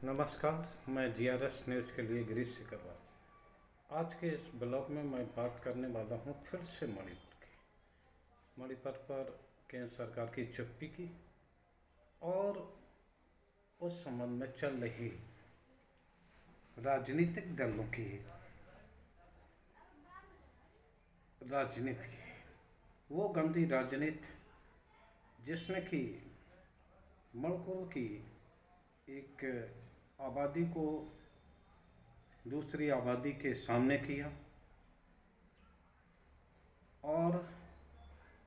नमस्कार। मैं GRS news के लिए गिरीश सिकरवार। आज के इस ब्लॉग में मैं बात करने वाला हूँ फिर से मणिपुर की। मणिपुर पर केंद्र सरकार की चुप्पी की और उस संबंध में चल रही राजनीतिक दलों की राजनीति, वो गंदी राजनीति जिसने कि मणिपुर की एक आबादी को दूसरी आबादी के सामने किया और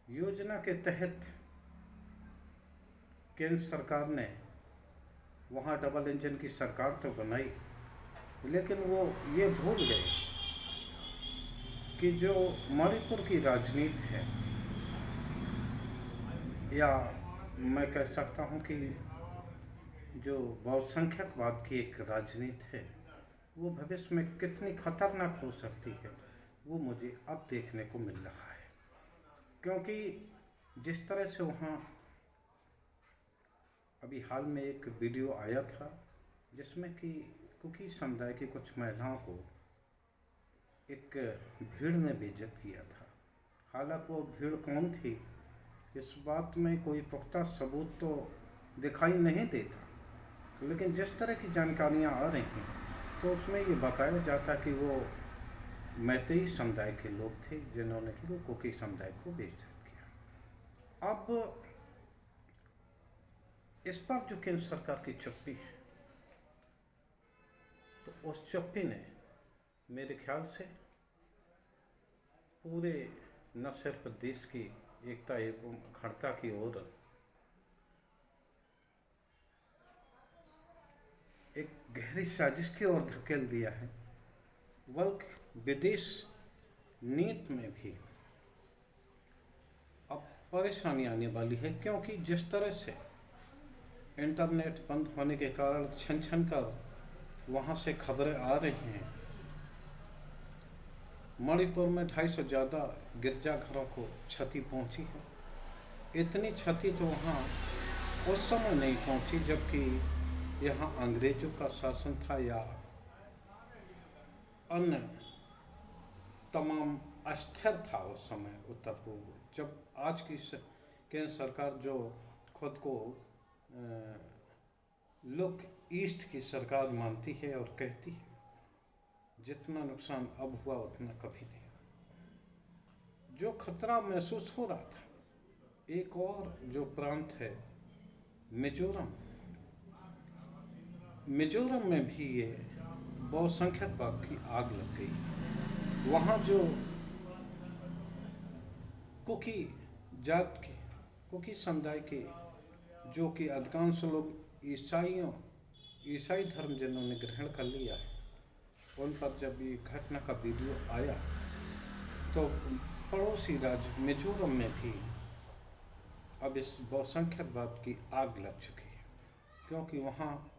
योजना के तहत केंद्र सरकार ने वहाँ डबल इंजन की सरकार तो बनाई, लेकिन वो ये भूल गए कि जो मणिपुर की राजनीति है, या मैं कह सकता हूँ कि जो बहुसंख्यकवाद की एक राजनीति है, वो भविष्य में कितनी खतरनाक हो सकती है वो मुझे अब देखने को मिल रहा है। क्योंकि जिस तरह से वहाँ अभी हाल में एक वीडियो आया था जिसमें कि कुकी समुदाय की कुछ महिलाओं को एक भीड़ ने बेइज्जत किया था। हालांकि वो भीड़ कौन थी, इस बात में कोई पुख्ता सबूत तो दिखाई नहीं देता, लेकिन जिस तरह की जानकारियाँ आ रही हैं तो उसमें ये बताया जाता कि वो मैतेई समुदाय के लोग थे जिन्होंने कि वो कुकी समुदाय को बेइज्जत किया। अब इस पर जो केंद्र सरकार की चुप्पी है, तो उस चुप्पी ने मेरे ख्याल से पूरे न सिर्फ देश की एकता एवं अखंडता की ओर एक गहरी साजिश की ओर धकेल दिया है, बल्कि विदेश नीति में भी अब परेशानी आने वाली है। क्योंकि जिस तरह से इंटरनेट बंद होने के कारण छन छन कर वहाँ से खबरें आ रही हैं, मणिपुर में 250 से ज़्यादा गिरजाघरों को क्षति पहुँची है। इतनी क्षति तो वहाँ उस समय नहीं पहुँची जबकि यहाँ अंग्रेजों का शासन था या अन्य तमाम अस्थिर था उस समय उत्तर पूर्व। जब आज की केंद्र सरकार जो खुद को लुक ईस्ट की सरकार मानती है और कहती है, जितना नुकसान अब हुआ उतना कभी नहीं। जो खतरा महसूस हो रहा था, एक और जो प्रांत है मिजोरम, मिजोरम में भी ये बहुसंख्यकवाद की आग लग गई। वहाँ जो कुकी जात के कुकी समुदाय के जो कि अधिकांश लोग ईसाई धर्म जिन्होंने ग्रहण कर लिया है, उन पर जब ये घटना का वीडियो आया तो पड़ोसी राज्य मिजोरम में भी अब इस बहुसंख्यकवाद की आग लग चुकी है। क्योंकि वहाँ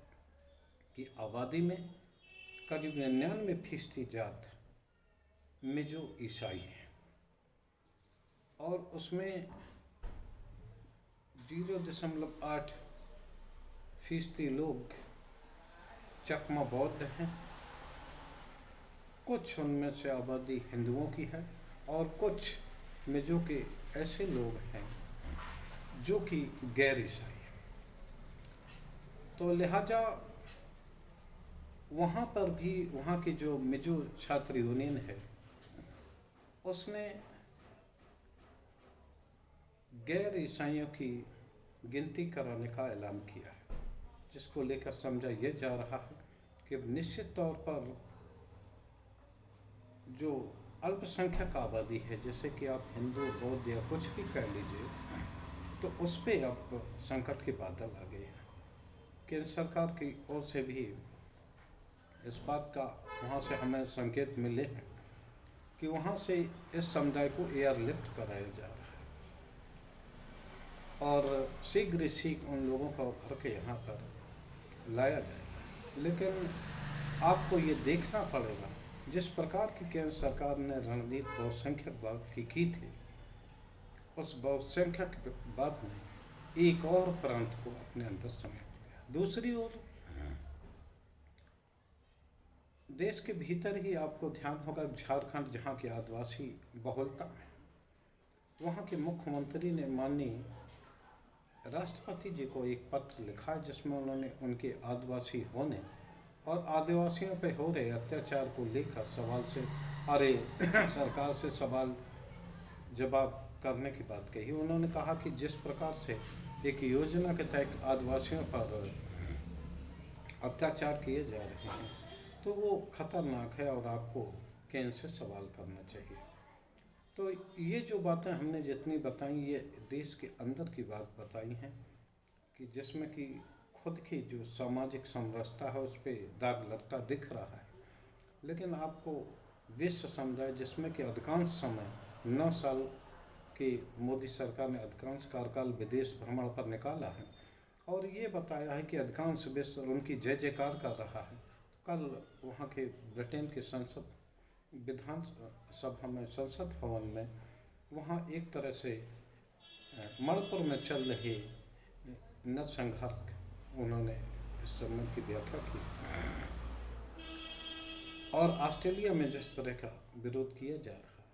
की आबादी में करीब 99% जात मिजो ईसाई हैं और उसमें 0.8% लोग चकमा बौद्ध हैं। कुछ उनमें से आबादी हिंदुओं की है और कुछ मिजो के ऐसे लोग हैं जो कि गैर ईसाई हैं। तो लिहाजा वहाँ पर भी वहाँ की जो मिजो छात्र यूनियन है उसने गैर ईसाइयों की गिनती कराने का ऐलान किया है, जिसको लेकर समझा यह जा रहा है कि निश्चित तौर पर जो अल्पसंख्यक आबादी है, जैसे कि आप हिंदू बौद्ध या कुछ भी कह लीजिए, तो उस पर अब संकट के बादल आ गए हैं। केंद्र सरकार की ओर से भी इस बात का वहाँ से हमें संकेत मिले हैं कि वहाँ से इस समुदाय को एयरलिफ्ट कराया जा रहा है और शीघ्र ही शीघ्र उन लोगों को भर के यहाँ पर लाया जाएगा। लेकिन आपको ये देखना पड़ेगा, जिस प्रकार की केंद्र सरकार ने रणनीति बहुसंख्यकवाद की थी, उस बहुसंख्यकवाद ने एक और प्रांत को अपने अंदर समेट लिया। दूसरी ओर देश के भीतर ही आपको ध्यान होगा, झारखंड जहाँ के आदिवासी बहुलता है, वहाँ के मुख्यमंत्री ने माननीय राष्ट्रपति जी को एक पत्र लिखा है जिसमें उन्होंने उनके आदिवासी होने और आदिवासियों पे हो रहे अत्याचार को लेकर सवाल से सरकार से सवाल जवाब करने की बात कही। उन्होंने कहा कि जिस प्रकार से एक योजना के तहत आदिवासियों पर अत्याचार किए जा रहे हैं तो वो खतरनाक है और आपको केंद्र से सवाल करना चाहिए। तो ये जो बातें हमने जितनी बताई ये देश के अंदर की बात बताई हैं कि जिसमें कि खुद की जो सामाजिक समरसता है उस पर दाग लगता दिख रहा है। लेकिन आपको विश्व समुदाय जिसमें कि अधिकांश समय 9 साल की मोदी सरकार ने अधिकांश कार्यकाल विदेश भ्रमण पर निकाला है और ये बताया है कि अधिकांश विश्व उनकी जय जयकार कर रहा है। कल वहाँ के ब्रिटेन के संसद विधान सभा में संसद भवन में वहाँ एक तरह से मणिपुर में चल रहे नरसंहार उन्होंने इस संबंध की व्याख्या की और ऑस्ट्रेलिया में जिस तरह का विरोध किया जा रहा है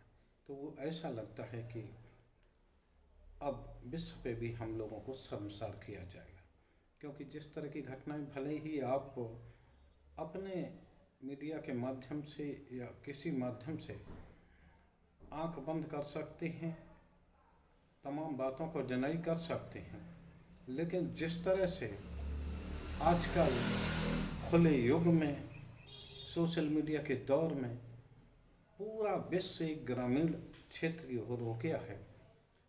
तो वो ऐसा लगता है कि अब विश्व पे भी हम लोगों को शर्मसार किया जाएगा, क्योंकि जिस तरह की घटनाएं भले ही आप अपने मीडिया के माध्यम से या किसी माध्यम से आंख बंद कर सकते हैं, तमाम बातों को डिनाई कर सकते हैं, लेकिन जिस तरह से आजकल खुले युग में सोशल मीडिया के दौर में पूरा विश्व एक ग्रामीण क्षेत्र हो गया है,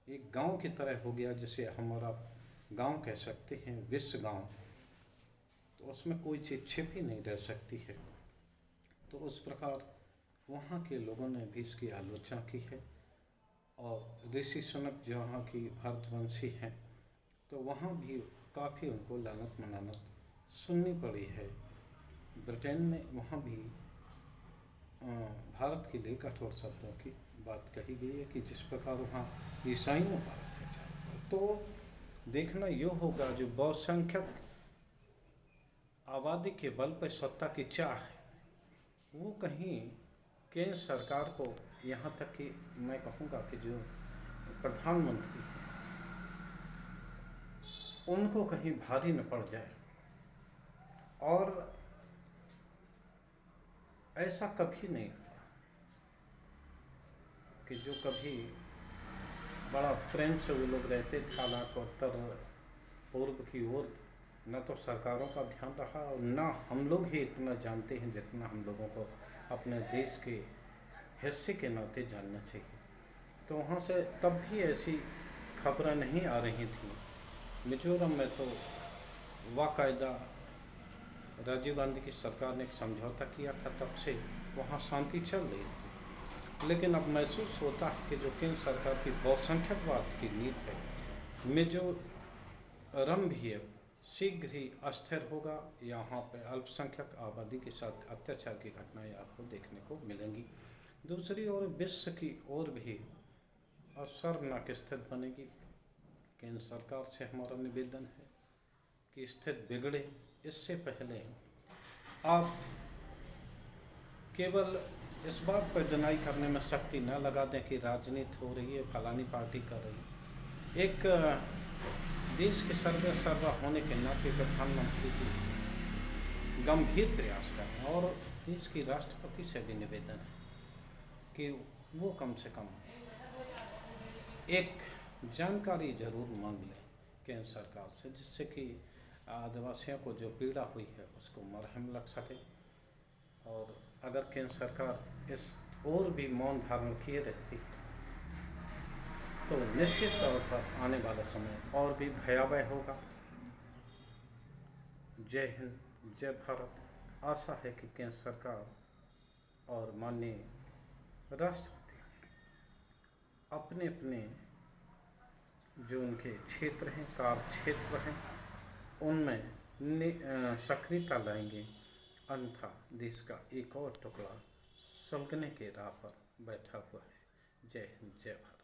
एक गांव की तरह हो गया जिसे हमारा गांव कह सकते हैं, विश्व गांव, तो उसमें कोई चीज़ छिपी नहीं रह सकती है। तो उस प्रकार वहाँ के लोगों ने भी इसकी आलोचना की है और ऋषि सुनक जहाँ की भारतवंशी हैं तो वहाँ भी काफ़ी उनको लानत मनानत सुननी पड़ी है। ब्रिटेन में वहाँ भी भारत के लिए कठोर शब्दों की बात कही गई है कि जिस प्रकार वहाँ ईसाइयों का अत्याचार, तो देखना ये होगा जो बहुसंख्यक आबादी के बल पर सत्ता की चाह है वो कहीं केंद्र सरकार को, यहाँ तक कि मैं कहूँगा कि जो प्रधानमंत्री उनको कहीं भारी न पड़ जाए। और ऐसा कभी नहीं हुआ कि जो कभी बड़ा प्रेम से वो लोग रहते थे, हालांकि उत्तर पूर्व की ओर न तो सरकारों का ध्यान रहा और न हम लोग ही इतना जानते हैं जितना हम लोगों को अपने देश के हिस्से के नाते जानना चाहिए। तो वहाँ से तब भी ऐसी खबरें नहीं आ रही थी। मिजोरम में तो बाकायदा राजीव गांधी की सरकार ने एक समझौता किया था, तब से वहाँ शांति चल रही थी। लेकिन अब महसूस होता है कि जो केंद्र सरकार की बहुसंख्यकवाद की नीति है, मिजोरम भी अब शीघ्र ही अस्थिर होगा। यहाँ पर अल्पसंख्यक आबादी के साथ अत्याचार की घटनाएं आपको देखने को मिलेंगी। दूसरी ओर विश्व की ओर भी शर्मनाक स्थिति बनेगी। केंद्र सरकार से हमारा निवेदन है कि स्थिति बिगड़े इससे पहले आप केवल इस बात पर डिनाई करने में शक्ति न लगा दें कि राजनीति हो रही है, फलानी पार्टी कर रही है। एक देश के सर्वा होने के नाते प्रधानमंत्री की गंभीर प्रयास करें और देश की राष्ट्रपति से भी निवेदन है कि वो कम से कम एक जानकारी जरूर मांग लें केंद्र सरकार से, जिससे कि आदिवासियों को जो पीड़ा हुई है उसको मरहम लग सके। और अगर केंद्र सरकार इस और भी मौन धारण किए रहती तो निश्चित तौर पर आने वाला समय और भी भयावह होगा। जय हिंद, जय भारत। आशा है कि केंद्र सरकार और माननीय राष्ट्रपति अपने अपने जो उनके क्षेत्र हैं, कार्य क्षेत्र हैं, उनमें सक्रियता लाएंगे, अन्यथा देश का एक और टुकड़ा सुलगने के राह पर बैठा हुआ है। जय हिंद, जय भारत।